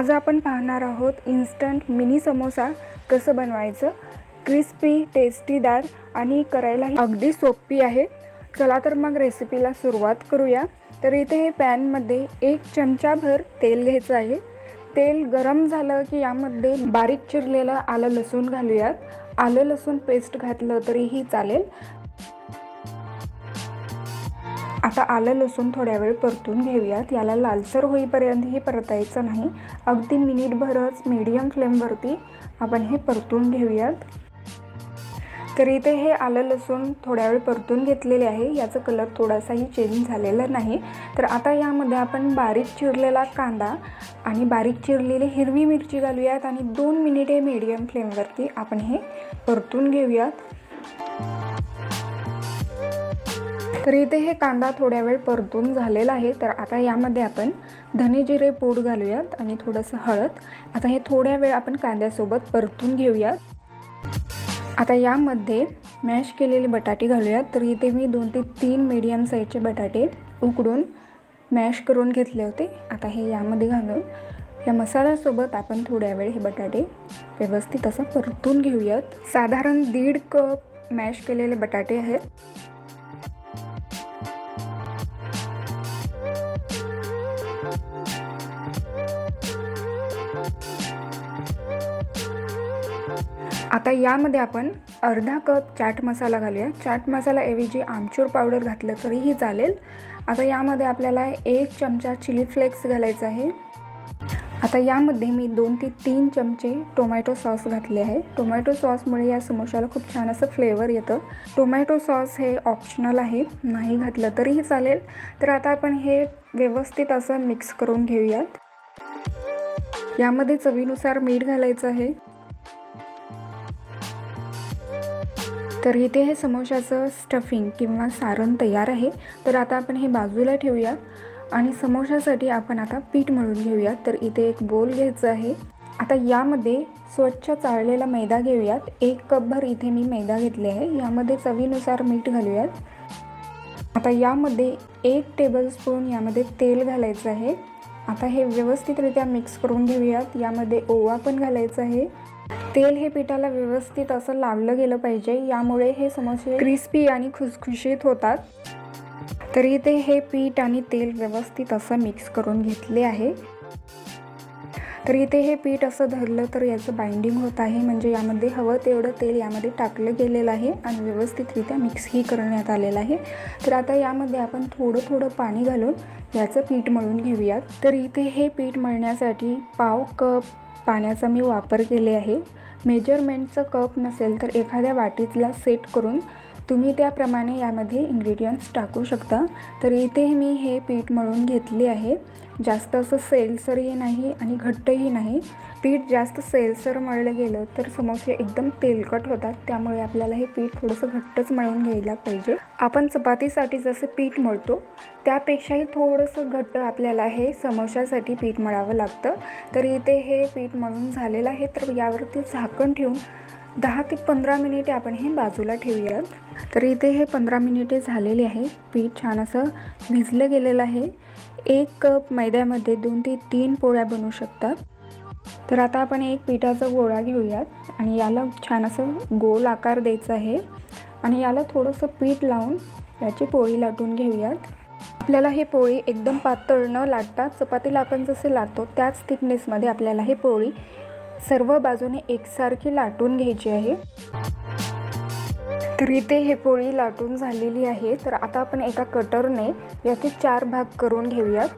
आज आपण पाहणार आहोत इन्स्टंट मिनी समोसा कसं बनवायचं। क्रिस्पी, टेस्टीदार आणि करायलाही अगदी सोपी आहे। चला तर मग रेसिपीला सुरुवात करूया। तर इथे हे पॅनमध्ये 1 चमचाभर तेल घ्यायचं आहे। तेल गरम झालं की यामध्ये बारीक चिरलेलं आलं लसूण घालूयात। आलं लसूण पेस्ट घातलं तरीही चालेल। आता आलं लसूण थोड्या वेळ परतून घेऊयात। याला लालसर होईपर्यंतही परतायचं नाही, अगदी मिनिटभरच मीडियम फ्लेमवरती आपण हे परतून घेऊयात। तर इथे हे आलं लसूण थोड्या वेळ परतून घेतलेले आहे। याचा कलर थोडासाही चेंज झालेला नाही। तर आता यामध्ये आपण बारीक चिरलेला कांदा आणि बारीक चिरलेली हिरवी मिरची घालूयात आणि 2 मिनिटे मीडियम फ्लेमवरती आपण हे परतून घेऊयात। तर इथे हे कांदा थोड्या वेळ परतून झालेला आहे। तर आता यामध्ये आपण धने जिरे पूड घालूयात आणि थोडंसं हळद। आता हे थोड्या वेळ आपण कांद्यासोबत परतून घेऊयात। आता यामध्ये मॅश केलेले बटाटे घालूयात। तर इथे मी 2 ते 3 मीडियम साईजचे बटाटे उकडून मॅश करून घेतले होते। आता हे यामध्ये घालून या मसाल्यासोबत आपण थोड्या वेळ हे बटाटे व्यवस्थित असं परतून घेऊयात। साधारण 1.5 कप मॅश केलेले बटाटे आहेत। आता यामध्ये आपण अर्धा कप चाट मसाला घालूया। चाट मसाला ऐवजी आमचूर पावडर घातलं तरीही चालेल। आता यामध्ये आपल्याला 1 चमचा चिली फ्लेक्स घालायचा आहे। आता यामध्ये मी 2 ते 3 चमचे टोमॅटो सॉस घातले आहे। टोमॅटो सॉसमुळे या समोशाला खूप छान असं फ्लेवर येतं। टोमॅटो सॉस हे ऑप्शनल आहे, नाही घातलं तरीही चालेल। तर आता आपण हे व्यवस्थित असं मिक्स करून घेऊयात। यामध्ये चवीनुसार मीठ घालायचं आहे। तर इथे हे समोशाचं स्टफिंग किंवा सारण तयार आहे। तर आता आपण हे बाजूला ठेवूया आणि समोशासाठी आपण आता पीठ मळून घेऊया। तर इथे एक बोल घ्यायचं आहे। आता यामध्ये स्वच्छ चाळलेला मैदा घेऊयात। 1 कपभर इथे मी मैदा घेतले आहे। यामध्ये चवीनुसार मीठ घालूयात। आता यामध्ये 1 टेबलस्पून यामध्ये तेल घालायचं आहे। आता हे व्यवस्थितरित्या मिक्स करून घेऊयात। यामध्ये ओवा पण घालायचा आहे। तेल हे पिठाला व्यवस्थित असं लावलं गेलं पाहिजे, यामुळे हे समोसे क्रिस्पी आणि खुसखुशीत होतात। तर इथे हे पीठ आणि तेल व्यवस्थित असं मिक्स करून घेतले आहे। तर इथे हे पीठ असं धरलं तर याचं बाइंडिंग होत आहे, म्हणजे यामध्ये हवं तेवढं तेल यामध्ये टाकलं गेलेलं आहे आणि व्यवस्थितरित्या मिक्सही करण्यात आलेलं आहे। तर आता यामध्ये आपण थोडं थोडं पाणी घालून याचं पीठ मळून घेऊयात। तर इथे हे पीठ मळण्यासाठी पाव कप पाण्याचा मी वापर केले आहे। मेजरमेंटचं कप नसेल तर एखाद्या वाटीतला सेट करून तुम्ही त्याप्रमाणे यामध्ये इन्ग्रेडियंट्स टाकू शकता। तर इथे मी हे पीठ मळून घेतले आहे। जास्त असं सैलसरही नाही आणि घट्टही नाही। पीठ जास्त सैलसर मळलं गेलं तर समोसे एकदम तेलकट होतात, त्यामुळे आपल्याला हे पीठ थोडंसं घट्टच मळून घ्यायला पाहिजे। आपण चपातीसाठी जसं पीठ मळतो त्यापेक्षाही थोडंसं घट्ट आपल्याला हे समोशासाठी पीठ मळावं लागतं। तर इथे हे पीठ मळून झालेलं आहे। तर यावरती झाकण ठेवून 10 ते 15 मिनिटे आपण हे बाजूला ठेवूयात। तर इथे हे 15 मिनिटे झालेले आहे। पीठ छान असं भिजलं गेलेलं आहे। 1 कप मैद्यामध्ये 2 ते 3 पोळ्या बनवू शकतात। तर आता आपण एक पिठाचा गोळा घेऊयात आणि याला छान असं गोल आकार द्यायचा आहे आणि याला थोडंसं पीठ लावून याची पोळी लाटून घेऊयात। आपल्याला ही पोळी एकदम पातळ न लाटता चपातीला आपण जसे लाटतो त्याच थिकनेसमध्ये आपल्याला ही पोळी सर्व बाजूने एकसारखी लाटून घ्यायची आहे। तर इथे हे पोळी लाटून झालेली आहे। तर आता आपण एका कटरने याचे 4 भाग करून घेऊयात।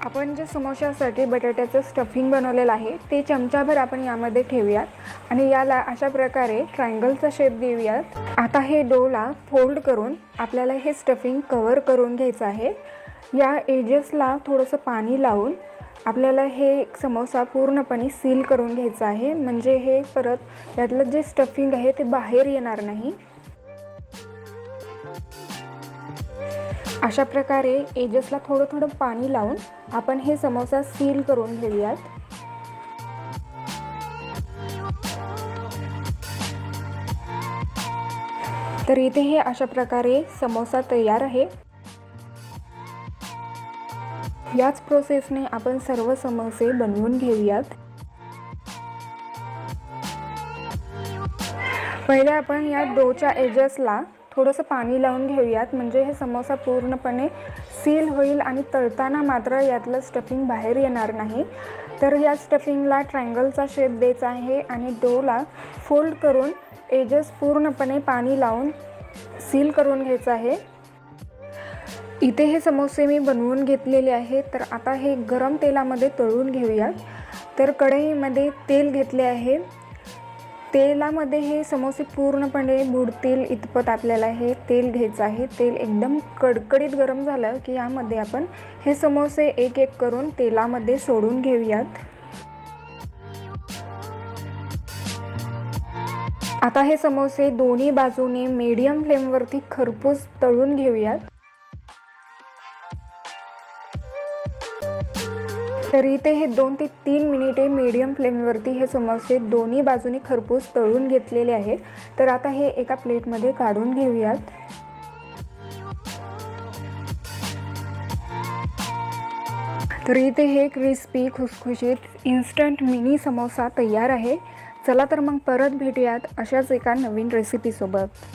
आपण जे समोशासाठी बटाट्याचं स्टफिंग बनवलेलं आहे ते चमचाभर आपण यामध्ये ठेवूयात आणि याला अशा प्रकारे ट्रायंगलचा शेप देऊयात। आता हे डोला फोल्ड करून आपल्याला हे स्टफिंग कव्हर करून घ्यायचं आहे। या एजेसला थोडंसं पाणी लावून आपल्याला हे समोसा पूर्णपणे सील करून घ्यायचं आहे, म्हणजे हे परत यातलं जे स्टफिंग आहे ते बाहेर येणार नाही। अशा प्रकारे एजेसला थोडं थोडं पाणी लावून आपण हे समोसा सील करून घेऊयात। तर इथे हे अशा प्रकारे समोसा तयार आहे। याच प्रोसेसने आपण सर्व समोसे बनवून घेऊयात। पहिले आपण या डोच्या एजेसला थोडंसं पाणी लावून घेऊयात, म्हणजे हे समोसा पूर्णपणे सील होईल आणि तळताना मात्र यातलं स्टफिंग बाहेर येणार नाही। तर या स्टफिंगला ट्रायंगलचा शेप द्यायचा आहे आणि डोला फोल्ड करून एजेस पूर्णपणे पाणी लावून सील करून घ्यायचं आहे। इथे हे समोसे मी बनवून घेतलेले आहेत। तर आता हे गरम तेलामध्ये तळून घेऊयात। तर कढईमध्ये तेल घेतले आहे। तेलामध्ये हे समोसे पूर्णपणे बुडतील इतपत आपल्याला हे तेल घ्यायचं आहे। तेल एकदम कडकडीत गरम झालं की यामध्ये आपण हे समोसे एक एक करून तेलामध्ये सोडून घेऊयात। आता हे समोसे दोन्ही बाजूने मीडियम फ्लेमवरती खरपूस तळून घेऊयात। तर इथे हे 2 ते 3 मिनिटे मीडियम फ्लेमवरती हे समोसे दोन्ही बाजूनी खरपूस तळून घेतलेले आहे। तर आता हे एका प्लेटमध्ये काढून घेऊयात। तर इथे हे क्रिस्पी खुसखुशीत इन्स्टंट मिनी समोसा तयार आहे। चला तर मग परत भेटूयात अशाच एका नवीन रेसिपीसोबत।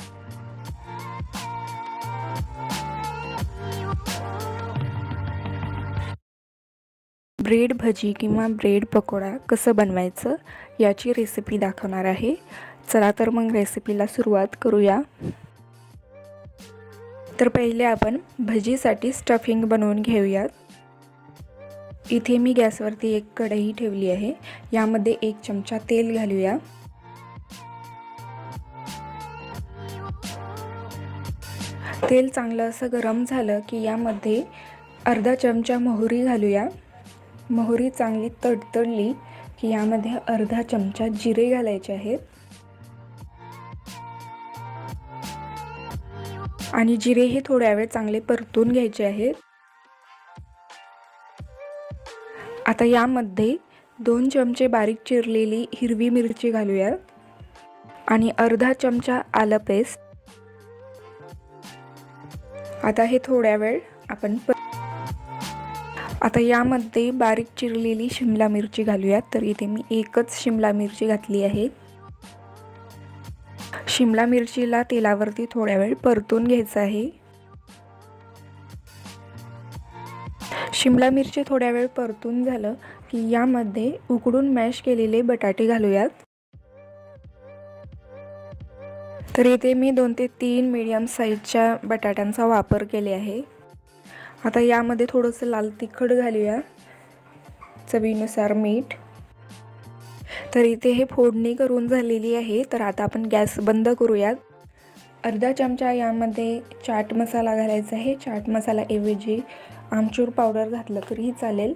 ब्रेड भजी किंवा ब्रेड पकोडा कसं बनवायचं याची रेसिपी दाखवणार आहे। चला तर मग रेसिपीला सुरुवात करूया। तर पहिले आपण भजीसाठी स्टफिंग बनवून घेऊयात। इथे मी गॅसवरती एक कढई ठेवली आहे। यामध्ये 1 चमचा तेल घालूया। तेल चांगलं असं गरम झालं की यामध्ये अर्धा चमचा मोहरी घालूया। मोहरी चांगली तडतडली की यामध्ये अर्धा चमचा जिरे घालायचे आहेत आणि जिरे हे थोड्या वेळ चांगले परतून घ्यायचे आहेत। आता यामध्ये 2 चमचे बारीक चिरलेली हिरवी मिरची घालूया आणि अर्धा चमचा आलं पेस्ट। आता हे थोड्या वेळ आपण आता यामध्ये बारीक चिरलेली शिमला मिरची घालूया। तर इथे मी एकच शिमला मिरची घातली आहे। शिमला मिरचीला तेलावरती थोड्या वेळ परतून घ्यायचं आहे। शिमला मिरची थोड्या वेळ परतून झालं की यामध्ये उकडून मॅश केलेले बटाटे घालूयात। तर इथे मी 2 ते 3 मीडियम साईजच्या बटाट्यांचा वापर केले आहे। आता यामध्ये थोडंसं लाल तिखट घालूया, चवीनुसार मीठ। तर इथे हे फोडणी करून झालेली आहे। तर आता आपण गॅस बंद करूयात। अर्धा चमचा यामध्ये चाट मसाला घालायचा आहे। चाट मसाला ऐवजी आमचूर पावडर घातलं तरीही चालेल।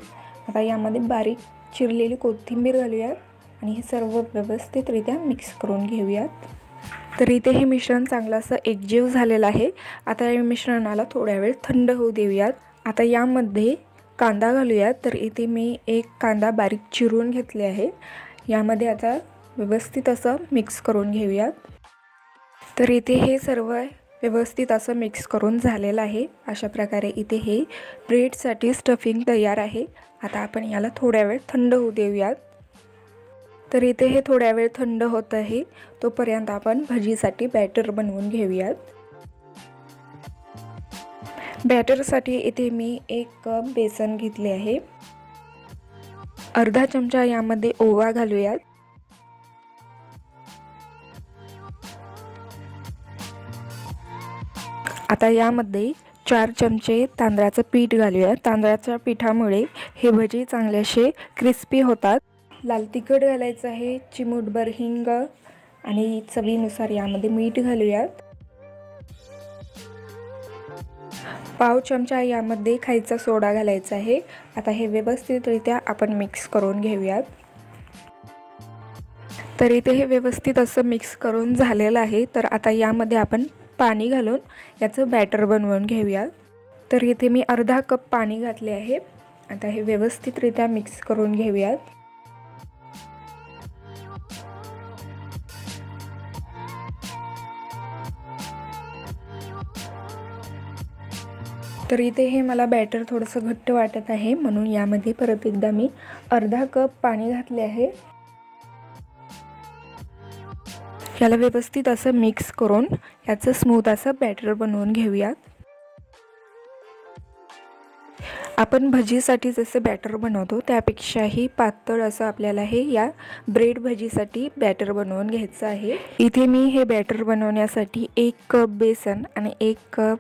आता यामध्ये बारीक चिरलेली कोथिंबीर घालूया आणि हे सर्व व्यवस्थितरित्या मिक्स करून घेऊयात। तर इथे हे मिश्रण चांगलं असं एकजीव झालेलं आहे। आता या मिश्रणाला थोड्या वेळ थंड होऊ देऊयात। आता यामध्ये कांदा घालूयात। तर इथे मी एक कांदा बारीक चिरून घेतले आहे। यामध्ये आता व्यवस्थित असं मिक्स करून घेऊयात। तर इथे हे सर्व व्यवस्थित असं मिक्स करून झालेलं आहे। अशा प्रकारे इथे हे ब्रेडसाठी स्टफिंग तयार आहे। आता आपण याला थोड्या वेळ थंड होऊ देऊयात। तर इथे हे थोड्या वेळ थंड होत आहे, तोपर्यंत आपण भजीसाठी बॅटर बनवून घेऊयात। बॅटरसाठी इथे मी 1 कप बेसन घेतले आहे। अर्धा चमचा यामध्ये ओवा घालूयात। आता यामध्ये 4 चमचे तांदळाचं पीठ घालूया। तांदळाच्या पिठामुळे हे भजी चांगले असे क्रिस्पी होतात। लाल तिखट घालायचं आहे, चिमूटभर हिंग आणि चवीनुसार यामध्ये मीठ घालूयात। पाव चमचा यामध्ये खायचा सोडा घालायचा आहे। आता हे व्यवस्थितरित्या आपण मिक्स करून घेऊयात। तर इथे हे व्यवस्थित असं मिक्स करून झालेलं आहे। तर आता यामध्ये आपण पाणी घालून याचं बॅटर बनवून घेऊयात। तर इथे मी अर्धा कप पाणी घातले आहे। आता हे व्यवस्थितरित्या मिक्स करून घेऊयात। तर इथे हे मला बॅटर थोडंसं घट्ट वाटत आहे, म्हणून यामध्ये परत एकदा मी अर्धा कप पाणी घातले आहे. याला व्यवस्थित असं मिक्स करून याचं स्मूथ असं बॅटर बनवून घेऊयात. आपण भजीसाठी जसं बॅटर बनवतो त्यापेक्षाही पातळ असं आपल्याला हे या ब्रेड भजीसाठी बॅटर बनवून घ्यायचं आहे. इथे मी हे बॅटर बनवण्यासाठी 1 कप बेसन आणि 1 कप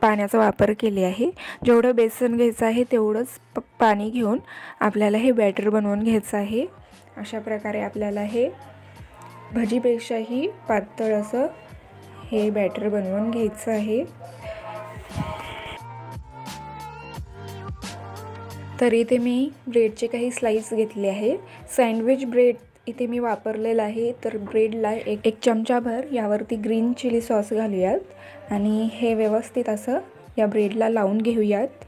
पाण्याचा वापर केले आहे. जेवढं बेसन घ्यायचं आहे तेवढंच पाणी घेऊन आपल्याला हे बॅटर बनवून घ्यायचं आहे. अशा प्रकारे आपल्याला हे भजीपेक्षाही पातळ असं हे बॅटर बनवून घ्यायचं आहे. तर इथे मी ब्रेडचे काही स्लाइस घेतले आहे. सँडविच ब्रेड इथे मी वापरलेला आहे. तर ब्रेडला एक चमचाभर यावरती ग्रीन चिली सॉस घालूयात आणि हे व्यवस्थित असं या ब्रेडला लावून घेऊयात.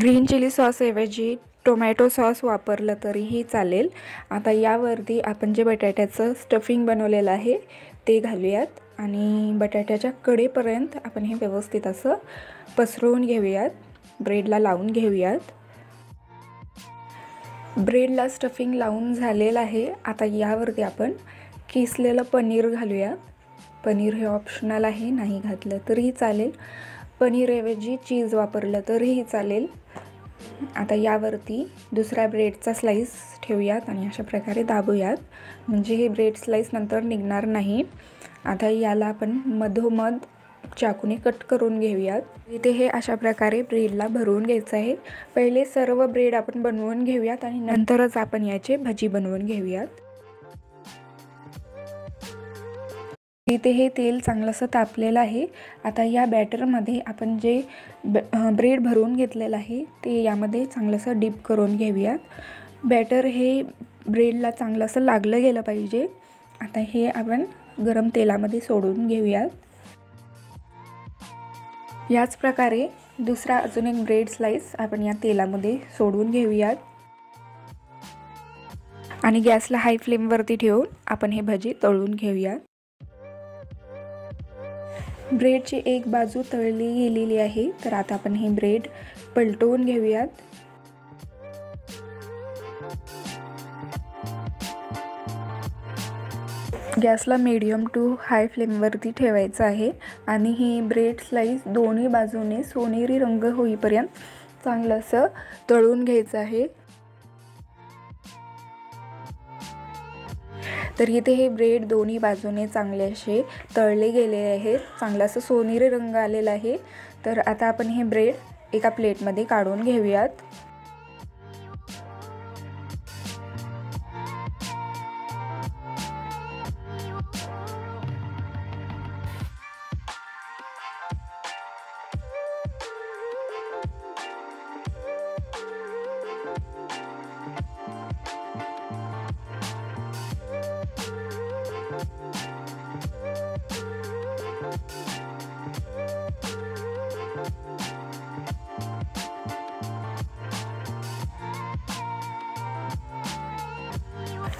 ग्रीन चिली सॉसऐवजी टोमॅटो सॉस वापरलं तरीही चालेल. आता यावरती आपण जे बटाट्याचं स्टफिंग बनवलेलं आहे ते घालूयात आणि बटाट्याच्या कडेपर्यंत आपण हे व्यवस्थित असं पसरवून घेऊयात, ब्रेडला लावून घेऊयात. ब्रेडला स्टफिंग लावून झालेलं आहे. आता यावरती आपण किसलेलं पनीर घालूया. पनीर हे ऑप्शनल आहे, नाही घातलं तरीही चालेल. पनीरऐवजी चीज वापरलं तरीही चालेल. आता यावरती दुसऱ्या ब्रेडचा स्लाइस ठेवूयात आणि अशा प्रकारे दाबूयात, म्हणजे हे ब्रेड स्लाइस नंतर निघणार नाही. आता याला आपण मधोमध चाकूने कट करून घेऊयात. इथे हे अशा प्रकारे ब्रेडला भरवून घ्यायचं आहे. पहिले सर्व ब्रेड आपण बनवून घेऊयात आणि नंतरच आपण याचे भजी बनवून घेऊयात. इथे हे तेल चांगलंसं तापलेलं आहे. आता या बॅटरमध्ये आपण जे ब्रेड भरून घेतलेलं आहे ते यामध्ये चांगलंसं डीप करून घेऊयात. बॅटर हे ब्रेडला चांगलंसं लागलं गेलं पाहिजे. आता हे आपण गरम तेलामध्ये सोडून घेऊयात. याच प्रकारे दुसरा अजून एक ब्रेड स्लाइस आपण या तेलामध्ये सोडून घेऊयात आणि गॅसला हाय फ्लेमवरती ठेवून आपण हे भजी तळून घेऊयात. ब्रेडची एक बाजू तळली गेलेली आहे. तर आता आपण हे ब्रेड पलटवून घेऊयात. गॅसला मीडियम टू हाय फ्लेमवरती ठेवायचं आहे आणि ही ब्रेड स्लाइस दोन्ही बाजूने सोनेरी रंग होईपर्यंत चांगलं असं तळून घ्यायचं आहे. तर इथे हे ब्रेड दोन्ही बाजूने चांगले असे तळले गेले आहेत. चांगला असं सोनेरी रंग आलेला आहे. तर आता आपण हे ब्रेड एका प्लेटमध्ये काढून घेऊयात.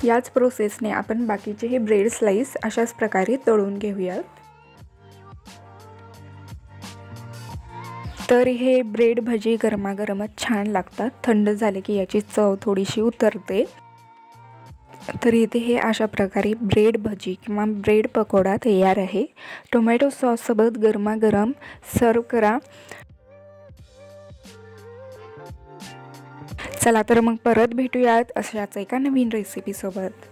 याच प्रोसेसने आपण बाकीचे हे ब्रेड स्लाइस अशाच प्रकारे तळून घेऊयात. तर हे ब्रेड भजी गरमागरमच छान लागतात. थंड झाले की याची चव थोडीशी उतरते. तर इथे हे अशा प्रकारे ब्रेड भजी किंवा ब्रेड पकोडा तयार आहे. टोमॅटो सॉससोबत गरमागरम सर्व करा. चला तर मग परत भेटूयात अशाच एका नवीन रेसिपीसोबत.